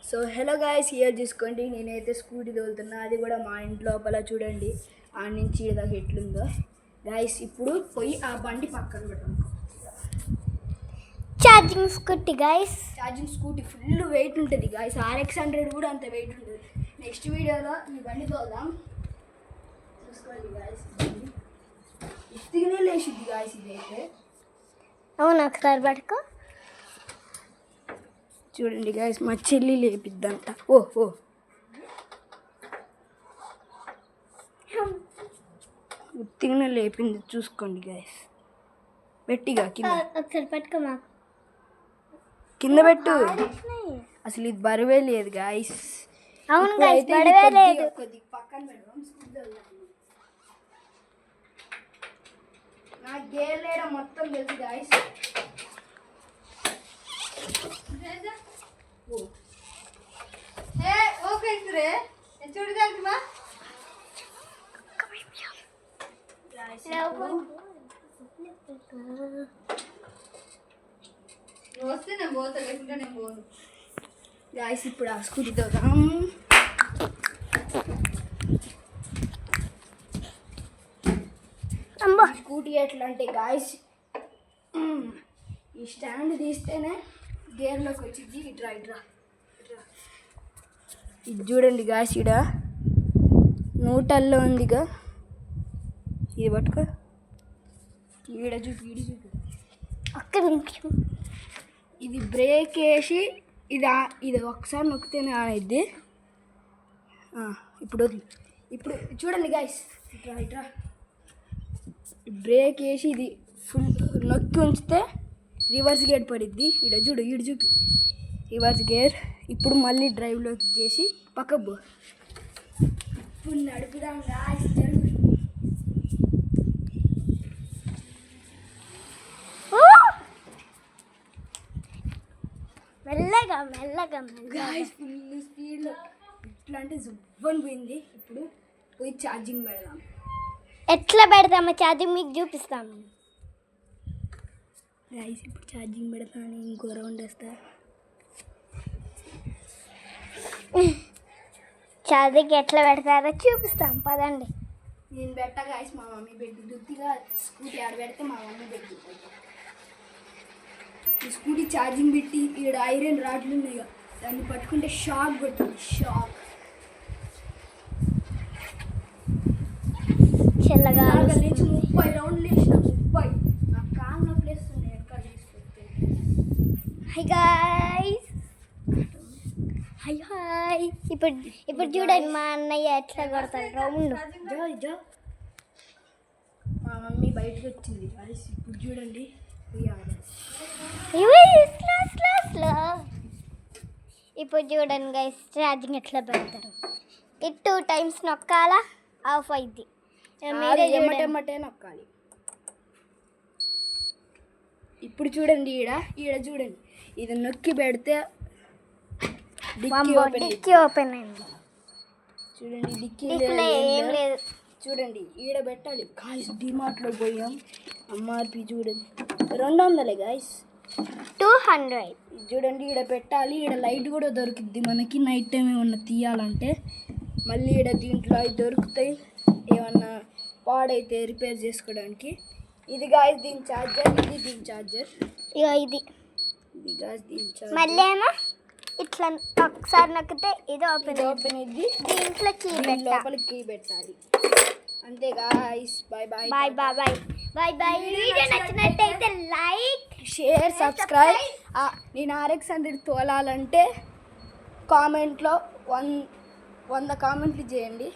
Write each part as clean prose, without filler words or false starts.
So hello guys, here చూసుకోండి. నేనైతే scooty తోలుతున్నా, అది కూడా మా ఇంటి లోపల. చూడండి ఆ నుంచి దాకా ఎట్లుందో గాయస్. ఇప్పుడు పోయి ఆ బండి పక్కన పెట్టాం. Charging scooty guys, charging scooty full weight ఉంటుంది గాయస్. RX100 కూడా అంత వెయిట్ ఉంటుంది. నెక్స్ట్ వీడియోలో ఈ బండి తోలుదాం, చూసుకోండి గాయస్. ఇస్తిగానే లేచిద్ది గాయస్ ఇదైతే. అవును ఒకసారి పట్టుకో. చూడండి గాయస్, మా చెల్లి లేపిద్దంట. ఓ ఉత్తిగానే లేపింది, చూసుకోండి గాయస్. పెట్టిగా కింద, ఒకసారి పట్టుకో, మాకు కింద పెట్టు. అసలు ఇది బరువే లేదు గాయస్. అవును గాయస్, బరువే లేదు. పక్కన పెడదాం. నా గేర్ లేడ మొత్తం తెలుసు గాయస్. చూడగలుగుతా వస్తే నేను పోతా, లేకుంటే నేను పోను గాయస్. ఇప్పుడు ఆ స్కూటీ తోదాం. స్కూటీ ఎట్లా అంటే గాయస్, ఈ స్టాండ్ తీస్తేనే గేర్లోకి వచ్చింది. ఇట్రా ఇది చూడండి గాయస్, ఈడ నూటల్లో ఉందిగా. ఇది పట్టుకో, ఈడ చూపి ఒక్క నిమిషం. ఇది బ్రేక్ వేసి ఇది ఒకసారి నొక్కితేనే అనేది. ఇప్పుడు చూడండి గాయస్, ఇట్రా బ్రేక్ వేసి ఇది ఫుల్ నొక్కి ఉంచితే రివర్స్ గేర్ పడిద్ది. ఈడ చూపి రివర్స్ గేర్. ఇప్పుడు మళ్ళీ డ్రైవ్లోకి చేసి పక్కకు ఇప్పుడు నడుపుదాం గాయస్. మెల్లగా గాయస్, ఫుల్ స్పీడ్లో ఇట్లా అంటే జువ్వని పోయింది. ఇప్పుడు పోయి ఛార్జింగ్ పెడదాం. ఎట్లా పెడదామో ఛార్జింగ్ మీకు చూపిస్తాము గాయస్. ఇప్పుడు ఛార్జింగ్ పెడతాను, ఇంకో రౌండ్ వేస్తా. ఛార్జింగ్ ఎట్లా పెడతారో చూపిస్తాం, పదండి. నేను పెట్టా గాయస్, మా మమ్మీ పెట్టి దుత్తిగా స్కూటీ ఆడ పెడితే మా మమ్మీ పెట్టి. ఈ స్కూటీ ఛార్జింగ్ పెట్టి ఇక్కడ ఐరన్ రాడ్లు ఉన్నాయి, దాన్ని పట్టుకుంటే షాక్ కొట్టింది. షాక్ చల్లగా నుంచి 30 రౌండ్లు వేసిన. 30 నా కాళ్ళ ప్లేస్ ఉన్నాయి ఎక్కడ తీసుకొస్తే. High guys, hi. ఇప్పుడు చూడండి మా అన్నయ్య ఎట్లా కొడతాడు రౌండ్. మా మమ్మీ బయటకు వచ్చింది గాయస్. ఇప్పుడు చూడండి, ఇప్పుడు చూడండి గైస్, ఛార్జింగ్ ఎట్లా పెడతారు. ఇది 2 times నొక్కాలా, ఆఫ్ అయింది. ఎమ్మటే నొక్కాలి. ఇప్పుడు చూడండి, ఈడ చూడండి, ఇది నొక్కి పెడితే డిక్కీ ఓపెన్ అయింది. చూడండి, డిక్కీ ఏం లేదు. చూడండి, ఈడ పెట్టాలి గాయస్. డిమార్ట్లో పోయాం, MRP చూడండి 200 గాయస్, 200. చూడండి, ఈడ పెట్టాలి. ఈడ లైట్ కూడా దొరికిద్ది మనకి, నైట్ టైం ఏమన్నా తీయాలంటే. మళ్ళీ ఈడ దీంట్లో అవి దొరుకుతాయి, ఏమన్నా పాడైతే రిపేర్ చేసుకోవడానికి. ఇది గాయస్ దీని ఛార్జర్, ఇది దీని ఛార్జర్. ఇది గాయస్ దీని ఛార్జర్. మళ్ళీ ఏమో ఇట్లా ఒకసారి నొక్కితే ఇది ఓపెన్ అయింది. దీంట్లో లోపల కీ పెట్టాలి. అంతే గాయస్, బాయ్. వీడియో నచ్చినట్టయితే లైక్, షేర్, సబ్స్క్రైబ్. నేను RX100 తోలాలంటే కామెంట్లో 100 కామెంట్లు చేయండి.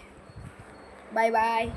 బాయ్.